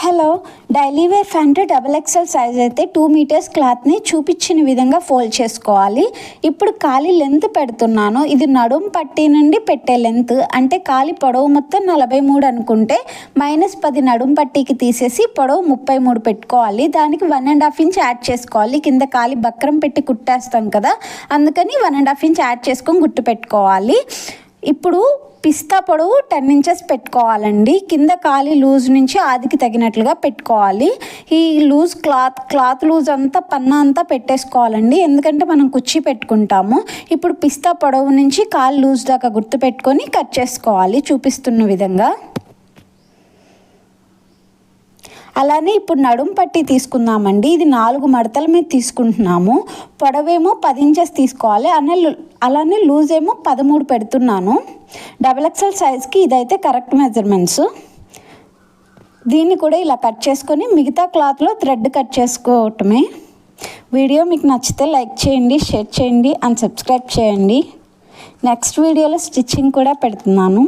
Hello, daily wear pant double XL size అయితే 2 metres క్లాత్ని చూపించిన విధంగా ఫోల్డ్ చేసుకోవాలి. ఇప్పుడు కాలి లెంత్ పెడుతున్నాను. ఇది నడుం పట్టి నుండి పెట్టే లెంత్, అంటే కాలి పొడవు మొత్తం 43 అనుకుంటే -10 నడుం పట్టీకి తీసేసి పొడవు 33 పెట్టుకోవాలి. దానికి 1.5 ఇంచ్ యాడ్ చేసుకోవాలి. కింద కాలి బక్రం పెట్టి కుట్టేస్తాం కదా, అందుకని 1.5 ఇంచ్ యాడ్ చేసుకొని గుర్తు పెట్టుకోవాలి. ఇప్పుడు పిస్తా పొడవు 10 ఇంచెస్ పెట్టుకోవాలండి. కింద కాలి లూజ్ నుంచి ఆదికి తగినట్లుగా పెట్టుకోవాలి. ఈ లూజ్ క్లాత్ లూజ్ అంతా పన్నా అంతా పెట్టేసుకోవాలండి, ఎందుకంటే మనం కుర్చీ పెట్టుకుంటాము. ఇప్పుడు పిస్తా పొడవు నుంచి కాలి లూజ్ దాకా గుర్తు పెట్టుకొని కట్ చేసుకోవాలి చూపిస్తున్న విధంగా. అలానే ఇప్పుడు నడుం పట్టి తీసుకుందామండి. ఇది 4 మడతల మీద తీసుకుంటున్నాము. పొడవేమో 10 ఇంచెస్ తీసుకోవాలి. అలానే లూజ్ ఏమో 13 పెడుతున్నాను. డబుల్ ఎక్సెల్ సైజ్కి ఇదైతే కరెక్ట్ మెజర్మెంట్స్. దీన్ని కూడా ఇలా కట్ చేసుకొని మిగతా క్లాత్లో థ్రెడ్ కట్ చేసుకోవటమే. వీడియో మీకు నచ్చితే లైక్ చేయండి, షేర్ చేయండి అండ్ సబ్స్క్రైబ్ చేయండి. నెక్స్ట్ వీడియోలో స్టిచ్చింగ్ కూడా పెడుతున్నాను.